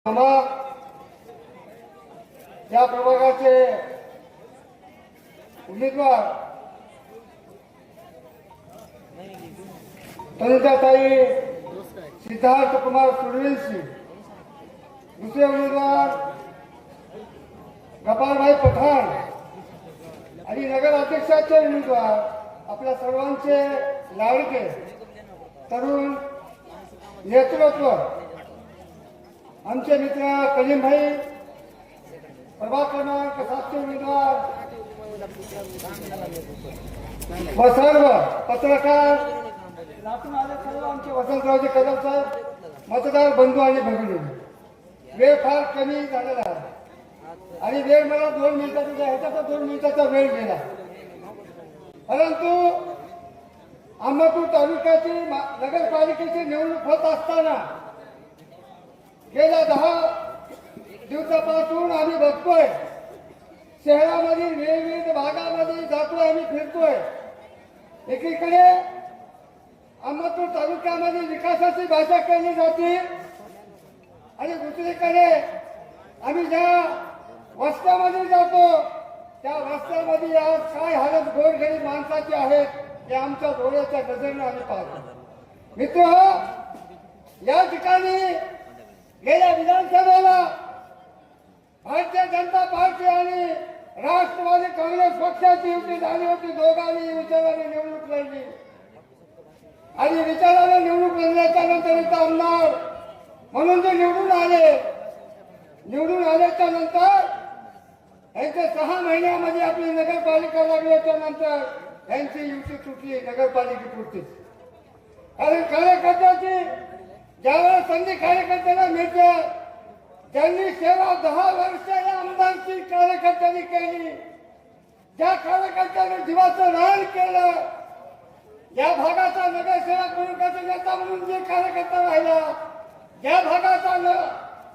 या प्रभागाचे उमेदवार तनुजाताई सिद्धार्थ कुमार सूर्यवंशी, दुसरे उमेदवार गपालभाई पठाण आणि नगर अध्यक्षाचे उमेदवार आपल्या सर्वांचे लाडके तरुण नेतृत्व आमचे मित्र कलीमभाई, प्रभाग क्रमांक 7चे उमेदवार व सर्व पत्रकार लाटून आले सर्व आमचे वसंतरावजी कदम साहेब, मतदार बंधू आणि भगिनी, वेळ फार कमी झालेला आहे आणि वेळ मला 2 मिनिटाचा ह्याच्याचा 2 मिनिटाचा वेळ गेला, परंतु अहमदपूर तालुक्याची नगरपालिकेची निवडणूक होत असताना गेल्या 10 दिवसापासून आम्ही बघतोय शहरामधील विविध भागामध्ये जातोय, आम्ही फिरतोय. एकीकडे अहमदपूर तालुक्यामध्ये विकासाची भाषा केली जाते आणि दुसरीकडे आम्ही ज्या वस्त्यामध्ये जातो त्या वस्त्यामध्ये आज काय हालत गोरगरीब माणसाची आहेत ते आमच्या डोळ्याच्या नजरेने आम्ही पाहतो. मित्र, या ठिकाणी गेल्या विधानसभेला भारतीय जनता पार्टी आणि राष्ट्रवादी काँग्रेस पक्षाची युती झाली होती. दोघांनी विचाराने निवडणूक लढली आणि विचाराने निवडणूक लढल्याच्या नंतर इथं आमदार म्हणून ते निवडून आल्याच्या नंतर यांच्या 6 महिन्यामध्ये आपली नगरपालिका लागल्याच्या नंतर यांची युती तुटली नगरपालिकेपुरती. कारण कार्यकर्त्याची ज्यावेळेस संधी कार्यकर्त्यांना मिळते, ज्यांनी सेवा 10 वर्ष या आमदारची कार्यकर्त्यांनी केली, ज्या कार्यकर्त्याने जीवाचं रान केलं, या भागाचा नगरसेवक म्हणून नेता म्हणून जे कार्यकर्ता राहिला, या भागाचा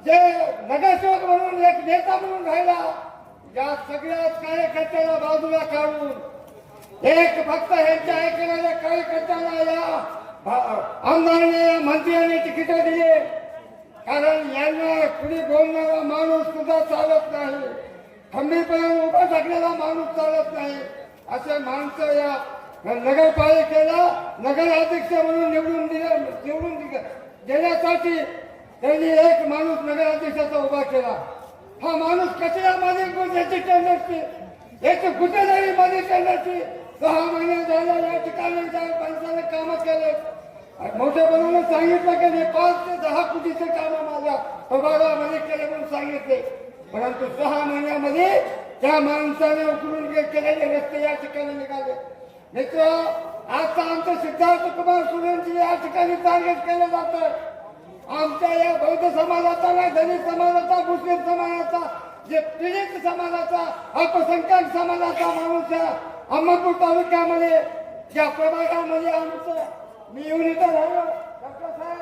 जे नगरसेवक म्हणून एक नेता म्हणून राहिला, या सगळ्याच कार्यकर्त्याला बाजूला काढून एक फक्त यांच्या ऐकणाऱ्या कार्यकर्त्यांना या आमदारांनी मंत्र्यांनी तिकीट दिली. कारण यांना कुणी बोलणारा माणूस सुद्धा चालत नाही, खंबीरपणे उभा टाकलेला माणूस चालत नाही. असे माणसं या नगरपालिकेला नगराध्यक्ष म्हणून निवडून देण्यासाठी त्यांनी एक माणूस नगराध्यक्षाचा उभा केला. हा माणूस कचऱ्यामध्ये याची टेंडरची याची गुन्हेगारीमध्ये टेंडरची 6 महिने झाले या ठिकाणी माणसाने कामं केले. मोठ्यापणाने सांगितलं की 5 ते 10 कोटीचे कामं माझ्या प्रभागामध्ये केले म्हणून सांगितले, परंतु 6 महिन्यामध्ये त्या माणसाने उकळून केलेले रस्ते या ठिकाणी निघाले. मित्र, आता आमचं सिद्धार्थ कुमार सूर्यवंशी या ठिकाणी टार्गेट केलं जातं. आमच्या या बौद्ध समाजाचा, दलित समाजाचा, मुस्लिम समाजाचा, जे पीडित समाजाचा, अल्पसंख्याक समाजाचा माणूस अहमदपूर तालुक्यामध्ये ज्या प्रभागामध्ये आमचं मी येऊन इथं राहिलो. डॉक्टर साहेब,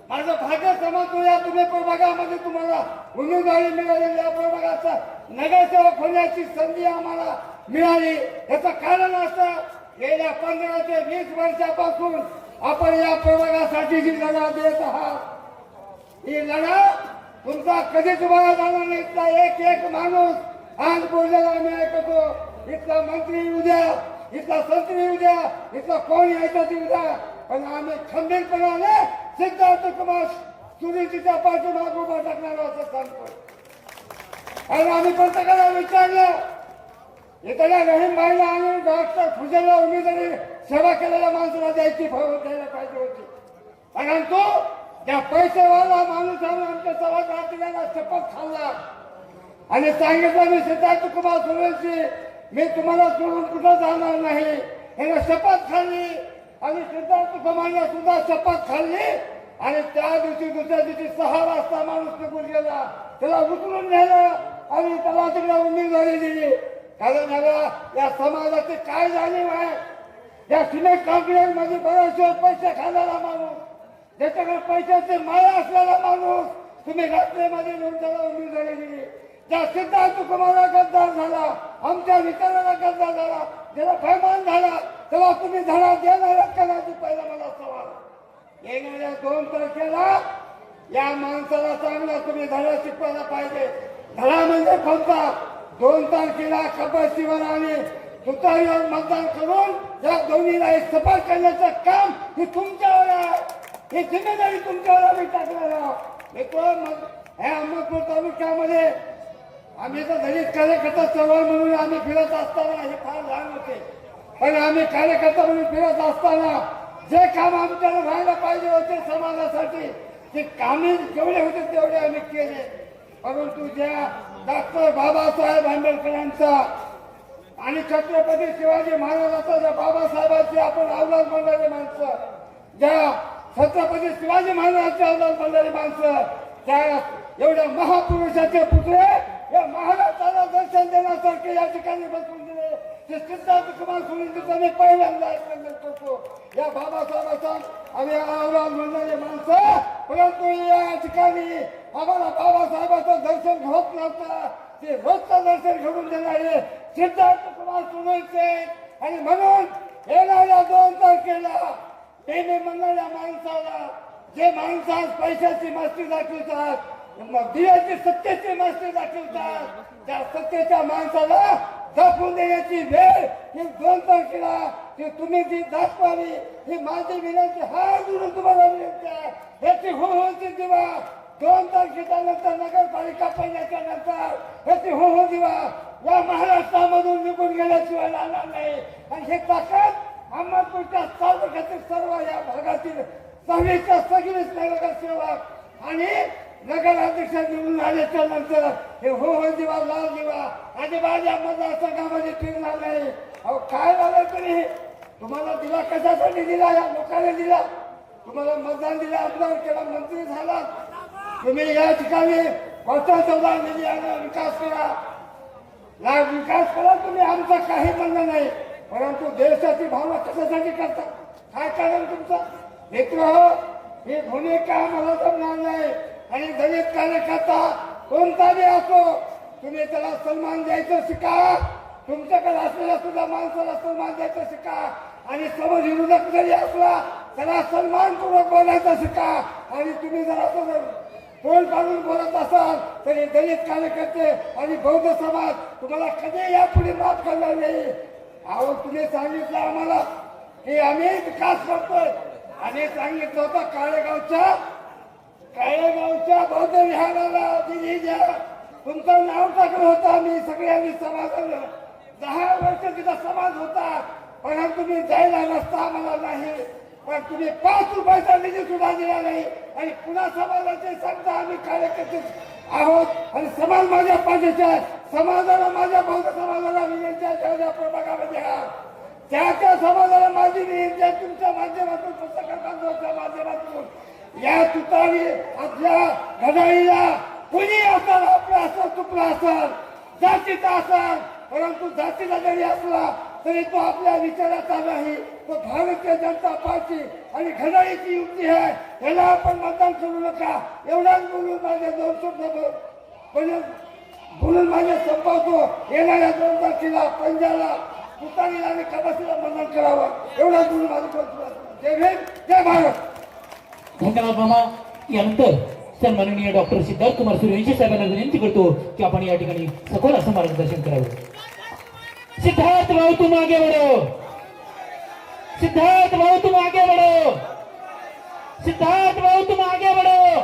माझं भाग्य समजतो या तुम्ही प्रभागामध्ये तुम्हाला उमेदवारी मिळालेली, या प्रभागाचा नगरसेवक होण्याची संधी आम्हाला मिळाली. याचं कारण असं, गेल्या 15 ते 20 वर्षापासून आपण या प्रभागासाठी जी लढा देत आहात, ही लढा तुमचा कधीच वाया जाणार नाही. इथला एक माणूस आज बोललेला आम्ही ऐकतो, इथला मंत्री येऊ द्या, इथला संत्री येऊ द्या, इथला कोण यायचं येऊ द्या, पण आम्ही खंबीरपणाने सिद्धार्थ कुमार सूर्यवंशीच्या पाठीमागे उभा टाकणार असं सांगतो. आणि आम्ही प्रत्येकाला विचारलं, इथल्या रहीमभाईला आणि डॉक्टर फुजेला उमेदवारी सेवा केलेल्या माणसाला द्यायची द्यायला पाहिजे होती, परंतु त्या पैसेवाला माणूस आमच्या सभागृहात शपथ खाल्ला आणि सांगितलं मी सिद्धार्थ कुमार सूर्यवंशी मी तुम्हाला सोडून कुठं जाणार नाही. याने शपथ खाल्ली आणि सिद्धार्थ कुमारने सुद्धा शपथ खाल्ली आणि त्या दिवशी दुसऱ्या दिवशी 6 वाजता माणूस निघून गेला. त्याला उचलून नेलं आणि त्याला तिकडे उमेदवारी दिली. कारण या समाजाची काय जाणीव आहे, या सिमेंट कॉन्क्रीटमध्ये बरेचसे पैसे खाणारा माणूस, ज्याच्याकडे पैशाचे माया असलेला माणूस तुम्ही घटनेमध्ये नेऊन त्याला उमेदवारी दिली. ज्या सिद्धार्थ कुमारला गद्दार झाला, आमच्या विचाराला गद्दार झाला, ज्याला फैमान झाला, तेव्हा तुम्ही धडा देणार का नाही, पहिला मला सवाल. येणाऱ्या 2 तारखेला या माणसाला चांगला तुम्ही धडा शिकवायला पाहिजे. धडा म्हणजे कोणता? 2 तारखेला कपात शिवार आणि तुतारीवर मतदान करून या दोन्हीला एक सफल करण्याचं काम हे तुमच्यावर आहे. ही जिम्मेदारी तुमच्यावर आम्ही टाकणार आहोत. ह्या अहमदपूर तालुक्यामध्ये आम्ही तर दलित कार्यकर्ता चळवळ म्हणून आम्ही फिरत असताना हे फार लहान होते, पण आम्ही कार्यकर्ता म्हणून फिरत असताना जे काम आमच्याला व्हायला पाहिजे होते समाजासाठी ते कामे जेवढे होते तेवढे आम्ही केले. परंतु ज्या डॉक्टर बाबासाहेब आंबेडकरांचा आणि छत्रपती शिवाजी महाराजांचा ज्या बाबासाहेबांची आपण अवलाद बनणारे माणसं, ज्या छत्रपती शिवाजी महाराजांचे अवलाद बनणारे माणसं, त्या एवढ्या महापुरुषाचे पुत्र या महाराष्ट्राला दर्शन देण्यासारखे या ठिकाणी बसून दिले. ते सिद्धार्थ कुमार सुनीलचा मी पहिल्यांदा अभिनंदन करतो. या बाबासाहेबांचा आम्ही अवलाद बनणारे माणसं, परंतु या ठिकाणी आम्हाला बाबासाहेबांचं दर्शन होत नव्हतं. ते रोजचं दर्शन घडून देणारे सिद्धार्थ कुमार सुनीलचे आणि म्हणून येणाऱ्या 2 तारखेला नेहमी म्हणणाऱ्या माणसाला जे माणसास पैशाची मस्ती दाखवतात, दिव्याची सत्तेची मस्ती दाखवतात, त्या सत्तेच्या माणसाला दाखवून देण्याची वेळ ही 2 तारखेला ती तुम्ही जी दाखवावी ही माझी विनंती. हा जोडून तुम्हाला विनंती आहे. याची हो दिवा 2 तारखेच्या नंतर नगरपालिका पहिल्याच्या नंतर याची हो दिवा या महाराष्ट्रामधून निघून गेल्याशिवाय राहणार नाही. आणि हे ताकद अहमदपूरच्या तालुक्यातील सर्व या भागातील 26 नगरसेवक आणि नगराध्यक्ष निवडून आल्याच्या नंतर हे हो दिवा लाल दिवा अजिबात या मतदारसंघामध्ये फिरणार नाही. अहो काय झालं तरी तुम्हाला दिला कशासाठी दिला? या लोकांना दिला. तुम्हाला मतदान दिलं, आमदार केला, मंत्री झाला. तुम्ही या ठिकाणी वर्षाचा निधी आणा, विकास करा, विकास करा. तुम्ही आमचं काही म्हणणं नाही, परंतु देशाची भावना कशासाठी करता? काय कारण तुमचं? मित्र ही भूमिका मला जमणार नाही. आणि दलित कार्यकर्ता कोणता बी असो, तुम्ही त्याला सन्मान द्यायचं शिका. तुमच्याकडे असलेल्या सुद्धा माणसाला सन्मान द्यायचं शिका. आणि समोर विरोधक जरी असला त्याला सन्मानपूर्वक बोलायचं शिका. आणि तुम्ही जर असं तोंड काढून बोलत असाल तरी दलित कार्यकर्ते आणि बौद्ध समाज तुम्हाला कधी यापुढे माफ करणार नाही. अहो तुम्ही सांगितलं आम्हाला की आम्ही विकास करतोय, आणि सांगितलं होतं काळेगावच्या बौद्ध विहाराला दिली द्या. तुमचं नाव टाकलं होतं. आम्ही सगळ्यांनी समाजाला 10 वर्ष तिचा समाज होता, परंतु तुम्ही जायला रस्ता आम्हाला नाही. पण तुम्ही 5 रुपयाचा निधी सुद्धा दिला नाही. आणि पुन्हा समाजाचे सांगता आम्ही कार्यकर्ते आहोत आणि समाज माझ्या पाठीचे आहे. समाजाला, माझ्या बौद्ध समाजाला विनंती आहे, ज्या प्रभागामध्ये त्या समाजाला माझी विनंती आहे, तुमच्या माध्यमातून, पत्रकार बांधवांच्या माध्यमातून या तुतारी आपल्या घड्याळीला कोणी असाल, आपला असाल, चुकला असाल, जातीचा असाल, परंतु जातीचा जरी असला तरी तो आपल्या विचाराचा नाही. तो भारतीय जनता पार्टी आणि घड्याळीची युक्ती आहे. याला आपण मतदान करू नका. एवढाच बोलून माझे 2 शब्द बोलून माझे संपवतो. येणाऱ्या 2 तारखेला पंजाला, तुतारीला आणि कपाशीला मतदान करावं. एवढाच बोलून माझं जय भीम, जय भारत. धन्यवाद मामा. यानंतर सन्माननीय डॉक्टर सिद्धार्थ कुमार सूर्यवंशी साहेबांना विनंती करतो की आपण या ठिकाणी सखोल असं मार्गदर्शन करावं. सिद्धार्थ भाऊ तुम आगे बढ़ो. सिद्धार्थ भाऊ तुम आगे बढ़ो. सिद्धार्थ भाऊ तुम आगे बढ़ो.